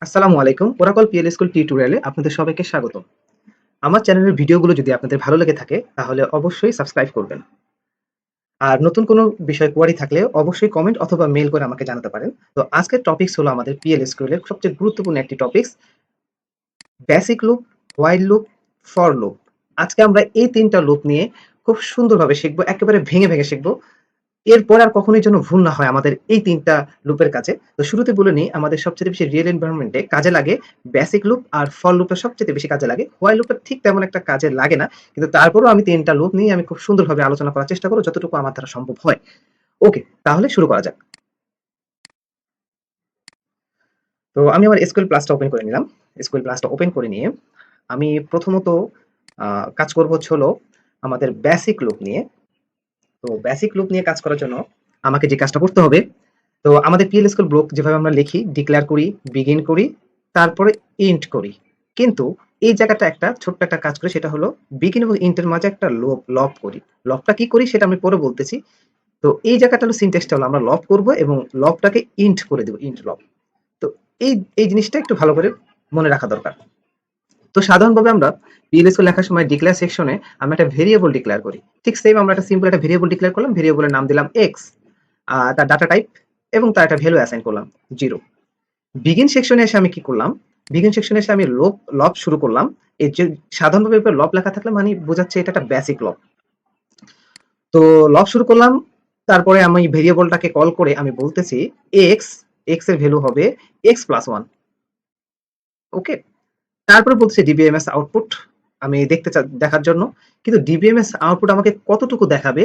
আসসালামু আলাইকুম। Oracle plsql টিউটোরিয়ালে আপনাদের সবাইকে স্বাগতম। আমার চ্যানেলের ভিডিওগুলো যদি আপনাদের ভালো লেগে থাকে তাহলে অবশ্যই সাবস্ক্রাইব করবেন। আর নতুন কোনো বিষয় কোয়ারি থাকলে অবশ্যই কমেন্ট অথবা মেইল করে আমাকে জানাতে পারেন। তো আজকের টপিকস হলো আমাদের plsql এর সবচেয়ে গুরুত্বপূর্ণ একটি topics basic loop, while loop, for loop. আজকে আমরা এই ৩ টা লুপ নিয়ে খুব সুন্দরভাবে শিখব। একেবারে ভেঙে, ভেঙে শিখব। এরপর আর কখনোই যেন ভুল না হয় আমাদের এই ৩ টা লুপের কাছে। তো শুরুতে বলে নিই আমাদের সবচেয়ে বেশি রিয়েল এনভায়রনমেন্ট এ কাজে লাগে বেসিক লুপ আর ফর লুপটা সবচেয়ে বেশি কাজে লাগে। হোয়াইল লুপটা ঠিক তেমন একটা কাজে লাগে না। কিন্তু তারপরেও আমি ৩ টা লুপ নিয়ে আমি খুব সুন্দরভাবে আলোচনা করার চেষ্টা করব যতটুকু আমার দ্বারা সম্ভব হয়। ওকে, তাহলে শুরু করা যাক। তো আমি আমার SQL প্লাসটা ওপেন করে নিলাম। SQL প্লাসটা ওপেন করে নিয়ে আমি প্রথমত কাজ করব হচ্ছে হলো আমাদের বেসিক লুপ নিয়ে। তো বেসিক লুপ নিয়ে কাজ করার জন্য আমাকে যে কাজটা করতে হবে, তো আমাদের plsql ব্লক যেভাবে আমরা লিখি ডিক্লেয়ার করি, বিগিন করি, তারপরে ইন্ট করি। কিন্তু এই জায়গাটা একটা ছোট্ট একটা কাজ করি, সেটা হলো বিগিন এবং ইন্টের মাঝে একটা লব করি। লবটা কি করি সেটা আমি পরে বলতেছি। তো এই জায়গাটা হলো সিনট্যাক্সটা হলো আমরা লব করব এবং লবটাকে ইন্ট করে দেব, ইন্ট লব। তো এই এই জিনিসটা একটু ভালো করে মনে রাখা দরকার। তো সাধারণভাবে আমরা PLSQL লেখার সময় ডিক্লেয়ার সেকশনে আমরা একটা ভেরিয়েবল ডিক্লেয়ার করি। ঠিক সেম আমরা একটা সিম্পল একটা ভেরিয়েবল ডিক্লেয়ার করলাম, ভেরিয়েবলের নাম দিলাম x, তার ডাটা টাইপ এবং তার একটা ভ্যালু অ্যাসাইন করলাম 0। বিগিন সেকশনে এসে আমি কি করলাম? বিগিন সেকশনে এসে আমি লব শুরু করলাম। এই যে সাধারণভাবে লব লেখা থাকলে মানে বোঝাচ্ছে এটা একটা বেসিক লব। তো লব শুরু করলাম, তারপরে আমি ভেরিয়েবলটাকে কল করে আমি বলতেছি x, x এর ভ্যালু হবে x প্লাস 1। ওকে, তারপরে বলছে ডিবিএমএস আউটপুট আমি দেখার জন্য। কিন্তু ডিবিএমএস আউটপুট আমাকে কতটুকু দেখাবে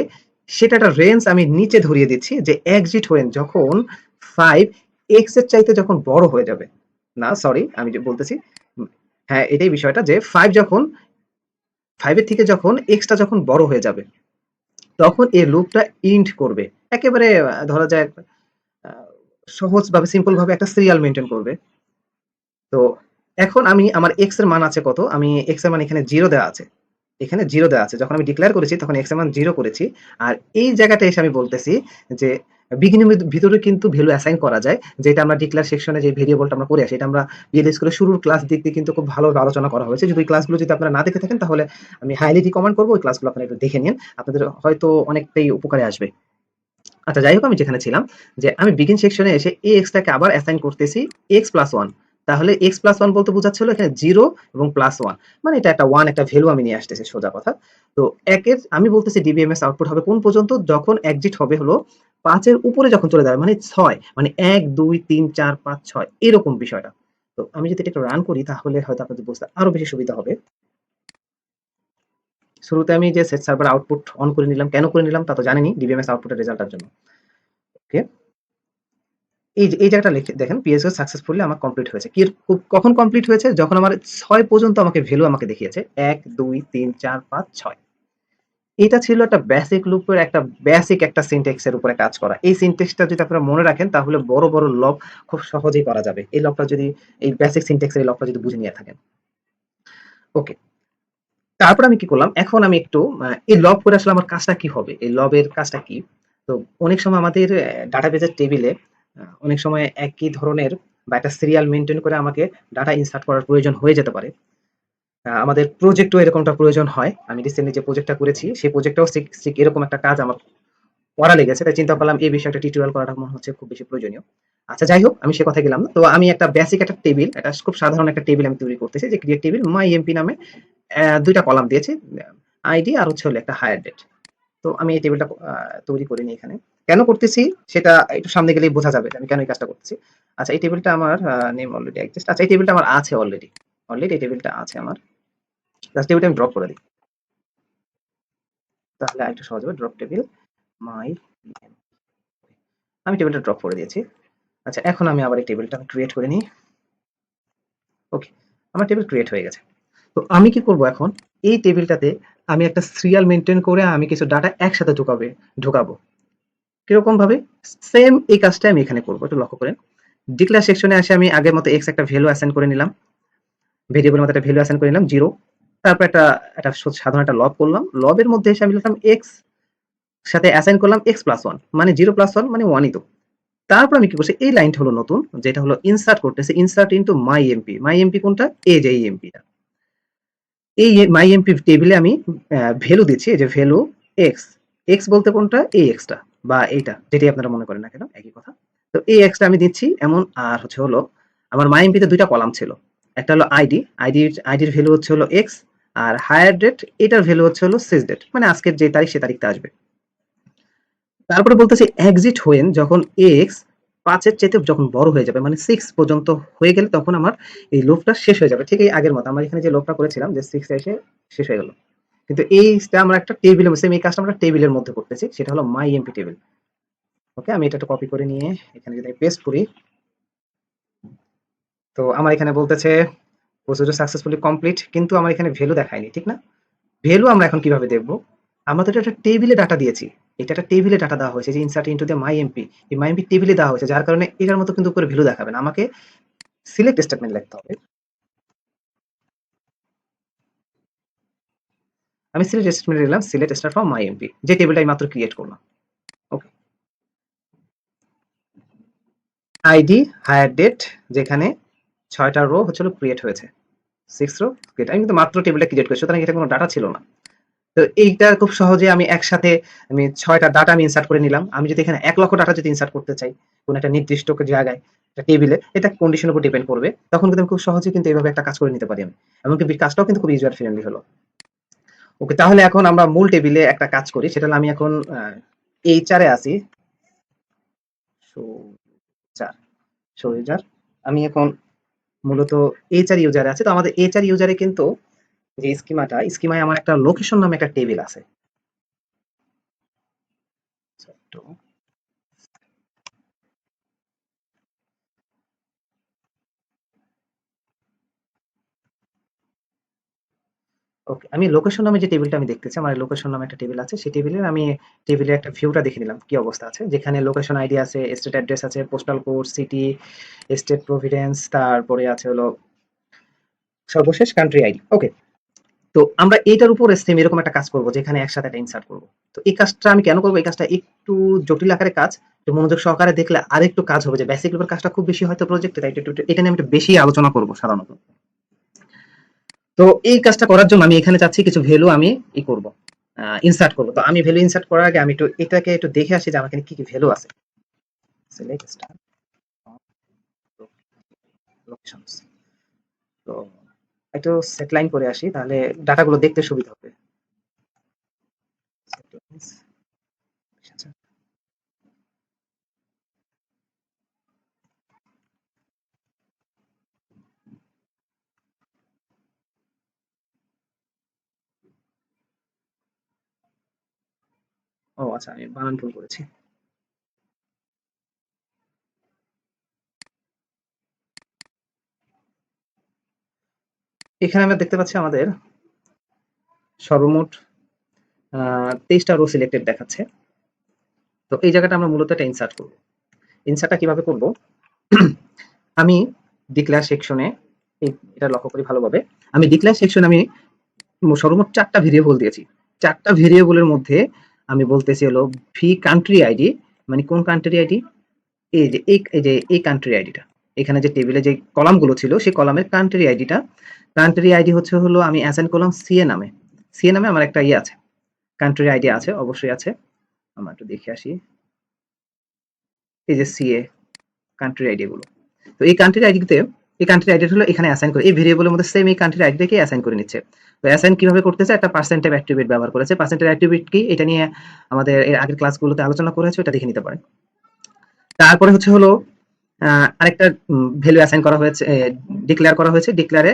সেটা একটা রেঞ্জ আমি নিচে ধরিয়ে দিচ্ছি যে এক্সিট রেঞ্জ যখন 5 এক্স এর চাইতে যখন বড় হয়ে যাবে। না সরি, আমি যে বলতেছি হ্যাঁ এটাই বিষয়টা যে 5 যখন 5 এর থেকে যখন এক্সটা যখন বড় হয়ে যাবে তখন এই লুপটা ইন্ড করবে। একেবারে ধরা যায় আহ, সহজভাবে সিম্পল ভাবে একটা সিরিয়াল মেনটেন করবে। তো এখন আমি আমার x এর মান আছে কত? আমি x এর মান এখানে 0 দেওয়া আছে। এখানে 0 দেওয়া আছে। যখন আমি ডিক্লেয়ার করেছি তখন x এর মান 0 করেছি। আর এই জায়গাটায় এসে আমি বলতেছি যে বিগিনিং এর ভিতরে কিন্তু ভ্যালু অ্যাসাইন করা যায়। যেটা আমরা ডিক্লেয়ার সেকশনে যে ভেরিয়েবলটা আমরা করে আসি এটা আমরা বিএলএস করে শুরুর ক্লাস দিক দিয়ে কিন্তু খুব ভালোভাবে আলোচনা করা হয়েছে। যদি ওই ক্লাসগুলো যদি আপনারা না দেখে থাকেন তাহলে আমি হাইলি রিকমেন্ড করব ওই ক্লাসগুলো আপনারা একটু দেখে নিন। আপনাদের হয়তো অনেকটাই উপকারে আসবে। আচ্ছা যাই হোক আমি যেখানে ছিলাম যে আমি বিগিন সেকশনে এসে এই এক্সটাকে আবার অ্যাসাইন করতেছি এক্স প্লাস ওয়ান। তাহলে এক্স প্লাস ওয়ান বলতে বোঝাচ্ছিল এখানে 0 এবং প্লাস ওয়ান, মানে এটা একটা ওয়ান একটা ভ্যালু আমি নিয়ে আসতেছি সোজা কথা। তো একের আমি বলতেছি ডিবিএমএস আউটপুট হবে কোন পর্যন্ত, যখন এক্সিট হবে হলো 5 এর উপরে যখন চলে যাবে মানে 6, মানে 1 2 3 4 5 6 এরকম বিষয়টা। তো আমি যদি এটা একটু রান করি তাহলে হয়তো আপনাদের বুঝতে আরো বেশি সুবিধা হবে। শুরুতে আমি যে সেট সার্ভার আউটপুট অন করে নিলাম, কেন করে নিলাম তা তো জানেনই, ডিবিএমএস আউটপুটের রেজাল্টের জন্য। ওকে, এই জায়গাটা লিখে দেখেন পিএসও সাকসেসফুলি আমার কমপ্লিট হয়েছে। কখন কমপ্লিট হয়েছে? যখন আমার 6 পর্যন্ত আমাকে ভ্যালু আমাকে দেখিয়েছে 1 2 3 4 5 6। এটা ছিল একটা বেসিক লুপের একটা বেসিক একটা সিনট্যাক্স এর উপরে কাজ করা। এই সিনট্যাক্সটা যদি আপনারা মনে রাখেন তাহলে বড় বড় লব খুব সহজেই করা যাবে। এই লবটা যদি এই বেসিক সিনট্যাক্স এর এই লবটা যদি বুঝে নিয়ে থাকেন। ওকে, তারপর আমি কি করলাম? এখন আমি একটু এই লব করে আসলে আমার কাজটা কি হবে? এই লবের কাজটা কি? তো অনেক সময় আমাদের ডাটাবেজের টেবিলে অনেক সময় একই ধরনের বা একটা সিরিয়াল মেইনটেইন করে আমাকে ডাটা ইনসার্ট করার প্রয়োজন হয়ে যেতে পারে। আমাদের প্রজেক্টেও এরকমটা প্রয়োজন হয়। আমি রিসেন্টলি যে প্রজেক্টটা করেছি সেই প্রজেক্টেও ঠিক এরকম একটা কাজ আমার করা লেগেছে। তাই চিন্তা করলাম এই বিষয়ে একটা টিউটোরিয়াল করাটা মনে হচ্ছে খুব বেশি প্রয়োজনীয়। আচ্ছা যাই হোক আমি সে কথায় গেলাম না। তো আমি একটা বেসিক একটা টেবিল, এটা খুব সাধারণ একটা টেবিল আমি তৈরি করতেছি যে ক্রিয়েট টেবিল মাইএমপি নামে ২ টা কলাম দিয়েছি। আইডি আর হচ্ছে হলো একটা হায়ার ডেট। তো আমি এই টেবিলটা তৈরি করে নিই এখানে। কেন করতেছি সেটা একটু সামনে গেলেই বোঝা যাবে যে আমি কেন এই কাজটা করতেছি। আচ্ছা এই টেবিলটা আমার নেম অলরেডি এক্সিস্ট। আচ্ছা এই টেবিলটা আমার আছে অলরেডি। অলরেডি এই টেবিলটা আছে আমার। জাস্ট টেবিলটা আমি ড্রপ করে দিই। তাহলে আরেকটু সহজ হবে। Drop table my name. আমি টেবিলটা ড্রপ করে দিয়েছি। আচ্ছা এখন আমি আবার এই টেবিলটা ক্রিয়েট করে নিই। ওকে, আমার টেবিল ক্রিয়েট হয়ে গেছে। তো আমি কি করব এখন? এই টেবিলটাতে আমি একটা সিরিয়াল মেইনটেইন করে আমি কিছু ডাটা একসাথে ঢোকাবো। কিরকম ভাবে? সেম এই কাজটা আমি এখানে করব। একটু লক্ষ্য করেন। ডিক্লেয়ার সেকশনে আসে আমি আগের মতো x একটা ভ্যালু অ্যাসাইন করে নিলাম। ভেরিয়েবলের মধ্যে একটা ভ্যালু অ্যাসাইন করে নিলাম 0। তারপর একটা সাধারণ একটা লব করলাম। লবের মধ্যে এসে আমি লিখলাম x সাথে অ্যাসাইন করলাম x প্লাস 1, মানে 0 প্লাস 1 মানে 1ই তো। তারপর আমি কি করছি, এই লাইনটা হলো নতুন, যেটা হলো ইনসার্ট করতেছে, ইনসার্ট ইনটু মাই এমপি। মাই এমপি কোনটা, এই যে এই এমপিটা, এই মাই এমপি টেবিলে আমি ভ্যালু দিচ্ছি, এই যে ভ্যালু এক্স। এক্স বলতে কোনটা, এই এক্সটা বা এইটা, যেটাই আপনারা মনে করেন না কেন একই কথা। তো এই এক্সটা আমি দিচ্ছি এমন। আর হচ্ছে হলো আমার মাই এমপিতে দুইটা কলাম ছিল, একটা হলো আইডি, আইডির ভ্যালু হচ্ছে হলো এক্স, আর হায়ার ডেট এটার ভ্যালু হচ্ছে হলো সিজ ডেট, মানে আজকের যে তারিখ সে তারিখটা আসবে। তারপরে বলতেছে এক্সিট হোয়েন, যখন এক্স ৫ এর চাইতে যখন বড় হয়ে যাবে, মানে 6 পর্যন্ত হয়ে গেলে তখন আমার এই লুপটা শেষ হয়ে যাবে। ঠিক এই আগের মতো আমরা এখানে যে লুপটা করেছিলাম যে 6 এ এসে শেষ হয়ে গেল। কিন্তু এইটা আমরা একটা টেবিলের সেম এই কাজটা আমরা টেবিলের মধ্যে করতেছি, সেটা হলো মাই এমপি টেবিল। ওকে, আমি এটা একটু কপি করে নিয়ে এখানে যদি পেস্ট করি, তো আমার এখানে বলতেছে প্রসিডিউর সাকসেসফুলি কমপ্লিট, কিন্তু আমার এখানে ভ্যালু দেখায়নি, ঠিক না? ভ্যালু আমরা এখন কিভাবে দেখবো? আমরা তো এটা একটা টেবিলে ডাটা দিয়েছি। এটা একটা টেবিলে ডাটা দেওয়া হয়েছে যে insert into the my MP. এই মাই এমপি টেবিলে দেওয়া হয়েছে, যার কারণে এটার মতো কিন্তু উপরে ভ্যালু দেখাবে না। আমাকে সিলেক্ট স্টেটমেন্ট লিখতে হবে। আমি সিলেক্ট স্টেটমেন্ট লিখলাম, select star from my MP, যে টেবিলটা আমি মাত্র ক্রিয়েট করলাম। ওকে, আইডি, হায়ার ডেট, যেখানে ৬টা রো হচ্ছে হলো ক্রিয়েট হয়েছে, 6 রো ক্রিয়েট। আমি কিন্তু মাত্র টেবিলটা ক্রিয়েট করেছি, সুতরাং এটা কোনো ডাটা ছিল না। তো এইটা খুব সহজে আমি একসাথে আমি ৬টা ডাটা আমি ইনসার্ট করে নিলাম। আমি যদি এখানে ১,০০,০০০ ডাটা যদি ইনসার্ট করতে চাই কোন একটা নির্দিষ্ট জায়গায়, একটা টেবিলে, এটা কন্ডিশনের উপর ডিপেন্ড করবে। তখন কিন্তু আমি খুব সহজে কিন্তু এইভাবে একটা কাজ করে নিতে পারি আমি। এমনকি কাজটাও কিন্তু খুব ইউজার ফ্রেন্ডলি হলো। ওকে, তাহলে এখন আমরা মূল টেবিলে একটা কাজ করি। সেটা হলো আমি এখন এইচআর এ আছি। শো চার, শো ইউজার। আমি এখন মূলত এইচআর ইউজারে আছে। তো আমাদের এইচআর ইউজারে কিন্তু যে স্কিমায় আমার একটা লোকেশন নামে একটা টেবিল আছে। তো ওকে, আমি লোকেশন নামে যে টেবিলটা আমি দেখতেছি, আমার লোকেশন নামে একটা টেবিল আছে। সেই টেবিলের আমি টেবিলের একটা ভিউটা দেখে নিলাম কি অবস্থা আছে, যেখানে লোকেশন আইডি আছে, স্টেট অ্যাড্রেস আছে, postal code, city, state Providence, তারপরে আছে হলো সর্বশেষ কান্ট্রি আইডি। ওকে, তো আমরা এইটার উপর সেম এরকম একটা কাজ করব, যেখানে একসাথে একটা ইনসার্ট করব। তো এই কাজটা আমি কেন করব, এই কাজটা একটু জটিল আকারে কাজ, একটু মনোযোগ সহকারে দেখলে আরেকটু কাজ হবে। যে বেসিক লেভেল কাজটা খুব বেশি হয়তো প্রজেক্টে, তাই এটা নিয়ে আমি একটু বেশি আলোচনা করব সাধারণত। তো এই কাজটা করার জন্য আমি এখানে চাচ্ছি কিছু ভ্যালু আমি করব, ইনসার্ট করব। তো আমি ভ্যালু ইনসার্ট করার আগে আমি একটু এটাকে একটু দেখে আসি যে আমার এখানে কি কি ভ্যালু আছে। Select star locations. তো একটু সেট লাইন করে আসি, তাহলে ডাটাগুলো দেখতে সুবিধা হবে। Setlines, আচ্ছা। ও আচ্ছা, আমি বানান ভুল করেছি। এখানে আমরা দেখতে পাচ্ছি আমাদের সর্বমোট ২৩টা রো সিলেক্টেড দেখাচ্ছে। তো এই জায়গাটা আমরা মূলত একটা ইনসার্ট করব। ইনসার্টটা কিভাবে করব, আমি ডিক্লেয়ার সেকশনে এটা লক্ষ্য করি ভালোভাবে। আমি ডিক্লেয়ার সেকশনে আমি সর্বমোট ৪টা ভেরিয়েবল দিয়েছি। ৪টা ভেরিয়েবলের মধ্যে আমি বলতেছি হলো ভি কান্ট্রি আইডি, মানে কোন কান্ট্রি আইডি, এই যে এই কান্ট্রি আইডিটা, এখানে যে টেবিলে যে কলামগুলো ছিল সেই কলামের কান্ট্রি আইডিটা। কান্ট্রি আইডি হচ্ছে হলো আমি অ্যাসাইন করলাম সিএ নামে। সিএ নামে আমার একটা আছে, কান্ট্রি আইডি আছে, অবশ্যই আছে। আমরা একটু দেখে আসি, এই যে সিএ কান্ট্রি আইডি গুলো। তো এই কান্ট্রি আইডিতে, এই কান্ট্রি আইডি হলো এখানে অ্যাসাইন করে, এই ভেরিয়েবলের মধ্যে সেম এই কান্ট্রি আইডিটাকে অ্যাসাইন করে নিচ্ছে। তো অ্যাসাইন কিভাবে করতেছে, একটা পার্সেন্টেজ অ্যাট্রিবিউট ব্যবহার করেছে। পার্সেন্টেজ অ্যাট্রিবিউট কি, এটা নিয়ে আমাদের এর আগের ক্লাসগুলোতে আলোচনা করেছে, এটা দেখে নিতে পারেন। তারপরে হচ্ছে হলো আরেকটা ভ্যালু অ্যাসাইন করা হয়েছে, ডিক্লেয়ার করা হয়েছে। ডিক্লেয়ারে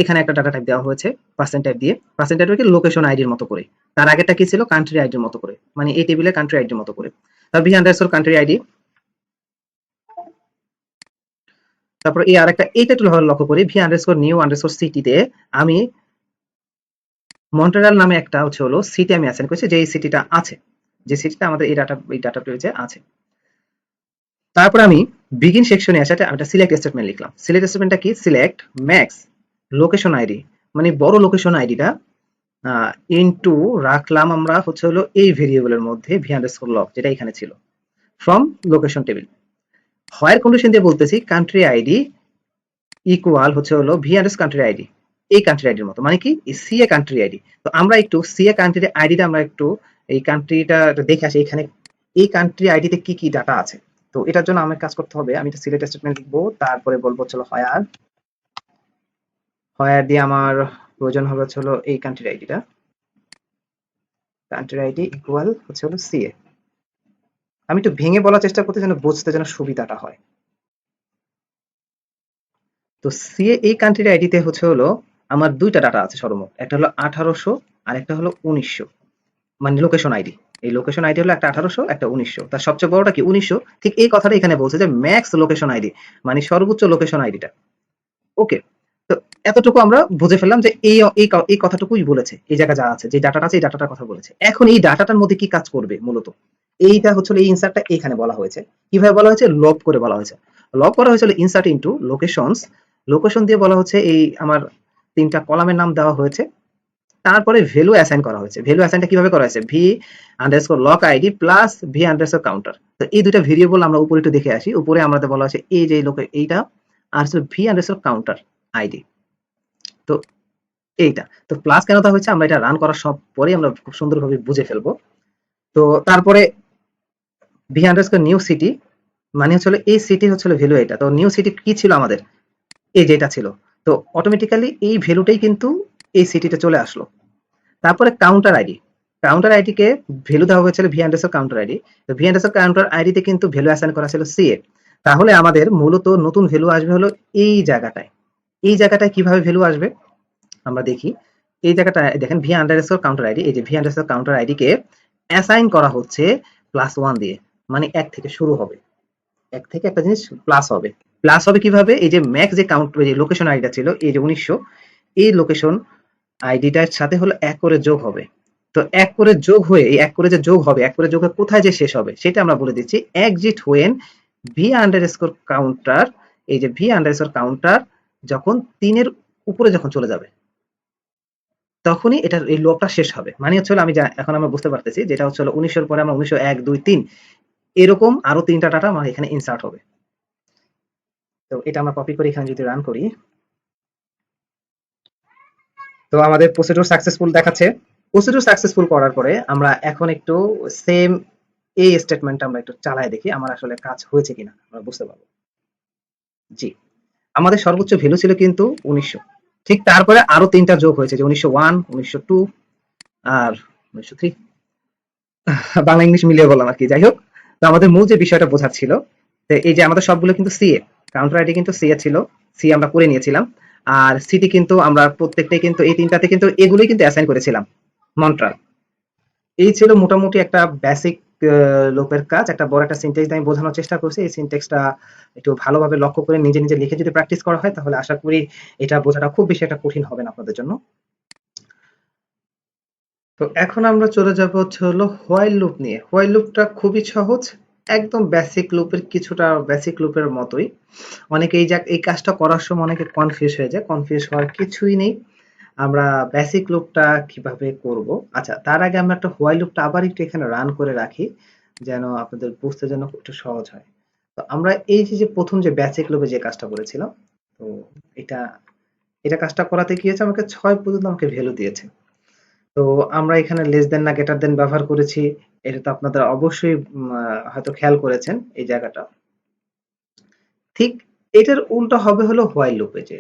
এখানে একটা ডাটা টাইপ দেওয়া হয়েছে পার্সেন্ট টাইপ দিয়ে। পার্সেন্ট টাইপকে লোকেশন আইডির মতো করে, তার আগেরটা কি ছিল, কান্ট্রি আইডির মতো করে, মানে এই টেবিলে কান্ট্রি আইডির মতো করে। তারপর ভি আন্ডারস্কোর কান্ট্রি আইডি। তারপর এই আরেকটা, এইটা একটু লক্ষ্য করি, ভি আন্ডারস্কোর নিউ আন্ডারস্কোর সিটিতে আমি মন্ট্রিয়াল নামে একটা হচ্ছে হলো সিটি আমি অ্যাসাইন করেছি, যে এই সিটিটা আছে, যে সিটিটা আমাদের এই ডাটা পেজে আছে। তারপর আমি বিগিন সেকশনে এসে আমি একটা সিলেক্ট স্টেটমেন্ট লিখলাম। সিলেক্ট স্টেটমেন্টটা কি, সিলেক্ট ম্যাক্স লোকেশন আইডি, মানে বড় লোকেশন আইডিটা ইনটু রাখলাম আমরা হচ্ছে হলো এই ভেরিয়েবলের মধ্যে ভি আন্ডারস্কোর লগ, যেটা এখানে ছিল, from location table. While condition দিয়ে বলতেছি কান্ট্রি আইডি ইকুয়াল হচ্ছে হলো ভি আন্ডারস্কোর কান্ট্রি আইডি, এই কান্ট্রি আইডির মতো, মানে কি সি এ কান্ট্রি আইডি। তো আমরা একটু সি এ কান্ট্রি আইডিটা আমরা একটু এই কান্ট্রিটা দেখে আসি, এখানে এই কান্ট্রি আইডিতে কি কি ডাটা আছে। তো এটার জন্য আমার কাজ করতে হবে, আমি একটা সিলেক্ট স্টেটমেন্ট লিখবো, তারপরে বলবো হচ্ছে হোয়ার, হোয়ার দিয়ে আমার প্রয়োজন হবে হচ্ছে হলো এই কান্ট্রি আইডিটা, কান্ট্রি আইডি ইকুয়াল হচ্ছে হলো সি এ। আমি একটু ভেঙে বলার চেষ্টা করতে যেন বুঝতে যেন সুবিধাটা হয়। তো সিএ এই কান্ট্রির আইডিতে হচ্ছে হলো আমার দুইটা ডাটা আছে সর্বমোট, একটা হলো 1800 আর একটা হলো 1900, মানে লোকেশন আইডি। এই লোকেশন আইডি হলো একটা 1800 একটা 1900, তার সবচেয়ে বড়টা কি 1900, ঠিক এই কথাটা এখানে বলছে যে ম্যাক্স লোকেশন আইডি, মানে সর্বোচ্চ লোকেশন আইডিটা। ওকে, তো এতটুকু আমরা বুঝে ফেললাম যে এই কথাটুকুই বলেছে, এই জায়গা যা আছে যে ডাটাটা আছে এই ডাটাটার কথা বলেছে। এখন এই ডাটাটার মধ্যে কি কাজ করবে মূলত, এইটা হচ্ছে এই ইনসার্টটা এখানে বলা হয়েছে। কিভাবে বলা হয়েছে, লব করে বলা হয়েছে। লব করা হয়েছিল ইনসার্ট ইনটু লোকেশনস, লোকেশন দিয়ে বলা হচ্ছে এই আমার তিনটা কলামের নাম দেওয়া হয়েছে, তারপরে ভ্যালু অ্যাসাইন করা হয়েছে। ভ্যালু অ্যাসাইনটা কিভাবে করা হয়েছে, V underscore lock ID plus V underscore counter. তো এই দুইটা ভেরিয়েবল আমরা উপরে একটু দেখে আসি। উপরে আমাদের বলা হয়েছে এই যে লোকে এইটা, আর হচ্ছে ভি আন্ডারস্কোর কাউন্টার আইডি। তো এইটা তো প্লাস কেন দেওয়া হয়েছে আমরা এটা রান করার সব পরে আমরা খুব সুন্দরভাবে বুঝে ফেলবো। তো তারপরে ভি আন্ডারস্কোর নিউ সিটি, মানে হচ্ছে এই সিটি হচ্ছে ভ্যালু এটা। তো নিউ সিটি কি ছিল আমাদের, এই যেটা ছিল। তো অটোমেটিক্যালি এই ভ্যালুটাই কিন্তু এই সিটিতে চলে আসলো। তারপরে কাউন্টার আইডি, কাউন্টার আইডিকে ভ্যালু দেওয়া হয়েছিল ভি আন্ডারস্কোর কাউন্টার আইডি। তো ভি আন্ডারস্কোর কাউন্টার আইডিতে কিন্তু ভ্যালু অ্যাসাইন করা ছিল সিএ। তাহলে আমাদের মূলত নতুন ভ্যালু আসবে হলো এই জায়গাটায়। এই জায়গাটায় কিভাবে ভ্যালু আসবে আমরা দেখি। এই জায়গাটায় দেখেন ভি আন্ডারস্কোর কাউন্টার আইডি, এই যে V underscore counter ID K assign করা হচ্ছে +1 দিয়ে, মানে 1 থেকে শুরু হবে, 1 থেকে একটা জিনিস প্লাস হবে। প্লাস হবে কিভাবে, এই যে ম্যাক্স যে কাউন্ট যে লোকেশন আইডিটা ছিল এই যে 1900, এই লোকেশন আইডিটার সাথে হলো 1 করে যোগ হবে। তো 1 করে যোগ হয়ে এই 1 করে যে যোগ হবে, 1 করে যোগ হয়ে কোথায় যে শেষ হবে সেটা আমরা বলে দিচ্ছি exit when V underscore counter, এই যে ভি আন্ডারস্কোর কাউন্টার যখন 3 এর উপরে যখন চলে যাবে তখনই এটার এই লবটা শেষ হবে। মানে হচ্ছে আমি এখন আমরা বুঝতে পারতেছি যেটা হচ্ছে 1900 পরে আমরা 1900 1 2 3 এরকম আরো তিনটা ডাটা আমার এখানে ইনসার্ট হবে। তো এটা আমরা কপি করে এখানে যদি রান করি, তো আমাদের প্রসিডিউর সাকসেসফুল দেখাচ্ছে। প্রসিডিউর সাকসেসফুল করার পরে আমরা এখন একটু সেম এই স্টেটমেন্টটা আমরা একটু চালায় দেখি আমার আসলে কাজ হয়েছে কিনা আমরা বুঝতে পারবো। জি, আমাদের সর্বোচ্চ ভ্যালু ছিল কিন্তু 1900, ঠিক তারপরে আরো তিনটা যোগ হয়েছে যে 1901 1902 আর 1903, বাংলা ইংলিশ মিলিয়ে বললাম আর কি। যাই হোক, তো আমাদের মূল যে বিষয়টা বোঝার ছিল, তো এই যে আমাদের সবগুলো কিন্তু সিএ, কাউন্টার আইডি কিন্তু সিএ ছিল, সি আমরা করে নিয়েছিলাম। আর সিটি কিন্তু আমরা প্রত্যেকটাই কিন্তু এই তিনটাতে কিন্তু এগুলোই কিন্তু অ্যাসাইন করেছিলাম মন্ত্রাল। এই ছিল মোটামুটি একটা বেসিক লোপের কাজ। একটা বড় একটা সিনট্যাক্স আমি বোঝানোর চেষ্টা করছি। এই সিনট্যাক্সটা একটু ভালোভাবে লক্ষ্য করে নিজে নিজে লিখে যদি প্র্যাকটিস করা হয় তাহলে আশা করি এটা বোঝাটা খুব বেশি একটা কঠিন হবে না আপনাদের জন্য। তো এখন আমরা চলে যাব হচ্ছে হলো হোয়াইল লুপ নিয়ে। হোয়াইল লুপটা খুবই সহজ, একদম বেসিক লুপের কিছুটা বেসিক লুপের মতোই। অনেকে এই কাজটা করার সময় অনেকে কনফিউজ হয়ে যায়, কনফিউজ হওয়ার কিছুই নেই। আমরা বেসিক লুপটা কিভাবে করব, আচ্ছা তার আগে আমরা একটা হোয়াইল লুপটা আবার একটু এখানে রান করে রাখি যেন আপনাদের বুঝতে যেন একটু সহজ হয়। তো আমরা এই যে প্রথম যে বেসিক লুপে যে কাজটা করেছিলাম, তো এটা এটা কাজটা করাতে কি হয়েছে, আমাকে 6 পর্যন্ত আমাকে ভ্যালু দিয়েছে। তো আমরা এখানে লেস দেন না গ্রেটার দেন ব্যবহার করেছি, এটা তো আপনারা অবশ্যই হয়তো খেয়াল করেছেন এই জায়গাটা। ঠিক এটার উল্টো হবে হলো হোয়াইল লুপে, যে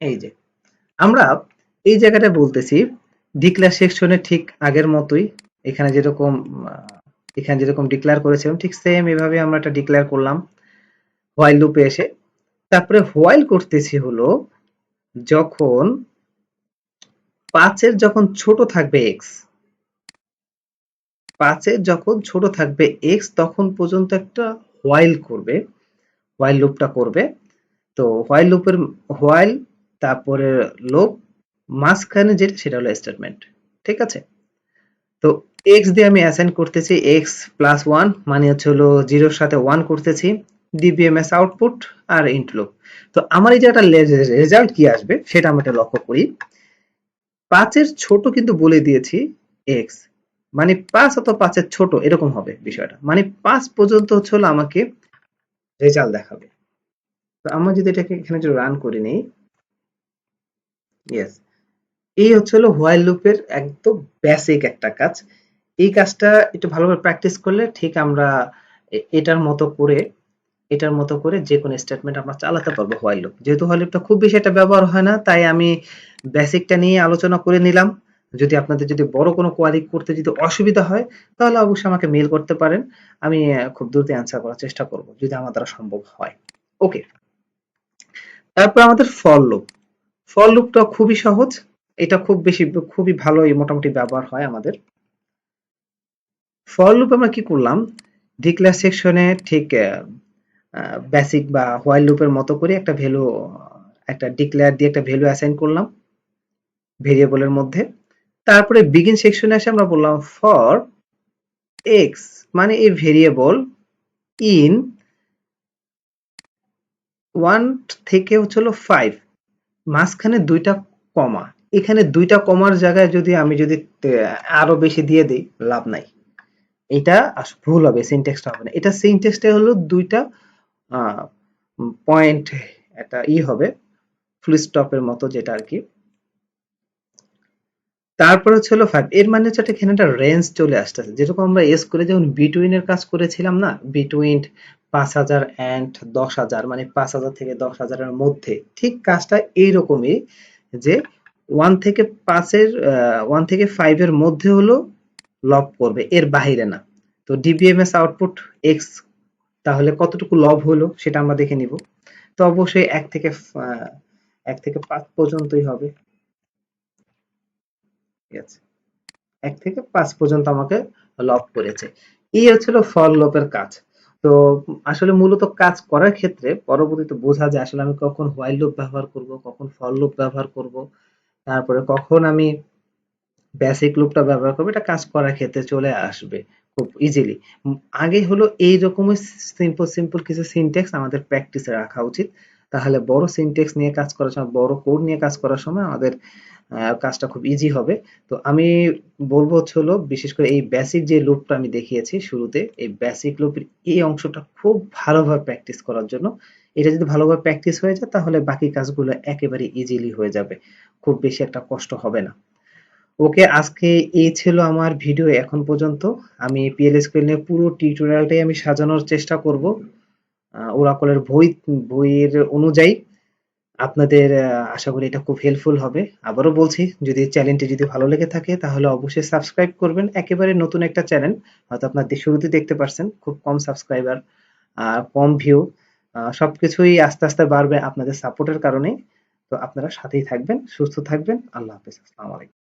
এই যে আমরা এই জায়গাটা বলতেছি ডিক্লেয়ার সেকশনে ঠিক আগের মতোই, এখানে যেরকম এখানে যেরকম ডিক্লেয়ার করেছিলাম ঠিক সেম এভাবে আমরা এটা ডিক্লেয়ার করলাম হোয়াইল লুপে এসে। তারপরে হোয়াইল করতেছি হলো যখন 5 এর যখন ছোট থাকবে এক্স, 5 এর যখন ছোট থাকবে এক্স তখন পর্যন্ত একটা হোয়াইল করবে, হোয়াইল লুপটা করবে। তো হোয়াইল লুপের হোয়াইল তারপরে লুপ মাঝখানে যেটা সেটা হলো স্টেটমেন্ট, ঠিক আছে। তো এক্স দিয়ে আমি অ্যাসাইন করতেছি এক্স প্লাস ওয়ান, মানে হচ্ছে হলো জিরোর সাথে ওয়ান করতেছি, ডিবিএমএস আউটপুট আর ইন্ট লুপ। তো আমার এই যে একটা রেজাল্ট কি আসবে সেটা আমরা একটা লক্ষ্য করি। 5 এর ছোট কিন্তু বলে দিয়েছি এক্স, মানে 5 অথবা 5 এর ছোট এরকম হবে বিষয়টা, মানে 5 পর্যন্ত হচ্ছে হলো আমাকে রেজাল্ট দেখাবে। তো আমরা যদি এটাকে এখানে যদি রান করে নিই, ইয়েস, এই হচ্ছে হলো হোয়াইল লুপের একদম বেসিক একটা কাজ। এই কাজটা একটু ভালোভাবে প্র্যাকটিস করলে ঠিক আমরা এটার মতো করে যে কোনো স্টেটমেন্ট আমরা চালাতে পারবো হোয়াইল লুপ। যেহেতু হোয়াইল লুপটা খুব বেশি একটা ব্যবহার হয় না, তাই আমি বেসিকটা নিয়ে আলোচনা করে নিলাম। যদি আপনাদের যদি বড় কোনো কোয়ারি করতে যদি অসুবিধা হয়, তাহলে অবশ্যই আমাকে মেইল করতে পারেন। আমি খুব দ্রুত অ্যান্সার করার চেষ্টা করব, যদি আমার দ্বারা সম্ভব হয়। ওকে, তারপর আমাদের ফর লুপ। ফর লুপটা খুবই সহজ। এটা খুবই ভালোই মোটামুটি ব্যবহার হয় আমাদের। ফর লুপ আমরা কি করলাম? ডিক্লেয়ার সেকশনে ঠিক বেসিক বা হোয়াইল লুপের মতো করে একটা ভ্যালু, একটা ডিক্লেয়ার দিয়ে একটা ভ্যালু অ্যাসাইন করলাম ভেরিয়েবলের মধ্যে। তারপরে বিগিন সেকশনে এসে আমরা বললাম ফর এক্স মানে এই ভেরিয়েবল ইন 1 থেকে হচ্ছে হলো 5, মাঝখানে 2টা কমা। এখানে 2টা কমার জায়গায় আমি যদি আরো বেশি দিয়ে দেই, লাভ নাই। এটা ভুল হবে, সিনট্যাক্সটা হবে না। এটা সিনট্যাক্সটা হলো 2টা পয়েন্ট, একটা হবে ফুল স্টপের মতো, যেটা আরকি। তারপর হচ্ছে হলো 5, এর মানে হচ্ছে এখানে একটা রেঞ্জ চলে আসতেছে, যেরকম আমরা স্কুলে যেমন বিটুইন এর কাজ করেছিলাম না, বিটুইন 5,000 এন্ড 10,000, মানে 5,000 থেকে 10,000 এর মধ্যে, ঠিক কাজটা এইরকমই, যে 1 থেকে 5 এর 1 থেকে 5 এর মধ্যে হলো লব করবে, এর বাহিরে না। তো ডিবিএমএস আউটপুট এক্স, তাহলে কতটুকু লব হলো সেটা আমরা দেখে নিব। তো অবশ্যই 1 থেকে 5 পর্যন্তই হবে। ঠিক আছে, 1 থেকে 5 পর্যন্ত আমাকে লক করেছে। এই হচ্ছিল ফর লুপের কাজ। তো আসলে মূলত কাজ করার ক্ষেত্রে পরবর্তীতে বোঝা যায় আসলে আমি কখন হোয়াইল লুপ ব্যবহার করব, কখন ফর লুপ ব্যবহার করব, তারপরে কখন আমি বেসিক লুপটা ব্যবহার করব, এটা কাজ করার ক্ষেত্রে চলে আসবে খুব ইজিলি। আগে হলো এই রকমের সিম্পল কিছু সিনট্যাক্স আমাদের প্র্যাকটিসে রাখা উচিত। তাহলে বড় সিনট্যাক্স নিয়ে কাজ করার সময়, বড় কোড নিয়ে কাজ করার সময় আমাদের কাজটা খুব ইজি হবে। তো আমি বলবো হচ্ছে হলো, বিশেষ করে এই বেসিক যে লুপটা আমি দেখিয়েছি শুরুতে, এই বেসিক লুপের এই অংশটা খুব ভালোভাবে প্র্যাকটিস করার জন্য। এটা যদি ভালোভাবে প্র্যাকটিস হয়ে যায়, তাহলে বাকি কাজগুলো একেবারে ইজিলি হয়ে যাবে, খুব বেশি একটা কষ্ট হবে না। ওকে, আজকে এই ছিল আমার ভিডিও এখন পর্যন্ত। আমি PLSQL নিয়ে পুরো টিউটোরিয়ালটাই আমি সাজানোর চেষ্টা করব ওরাকলের বইয়ের অনুযায়ী। আপনাদের আশা করি এটা খুব হেল্পফুল হবে। আবারও বলছি, যদি চ্যানেলটি যদি ভালো লেগে থাকে তাহলে অবশ্যই সাবস্ক্রাইব করবেন। একেবারে নতুন একটা চ্যানেল, হয়তো আপনার শুরুতে দেখতে পারছেন খুব কম সাবস্ক্রাইবার, কম ভিউ, সবকিছুই আস্তে আস্তে বাড়বে আপনাদের সাপোর্টের কারণে। তো আপনারা সাথেই থাকবেন, সুস্থ থাকবেন। আল্লাহ হাফেজ, আসসালামু আলাইকুম।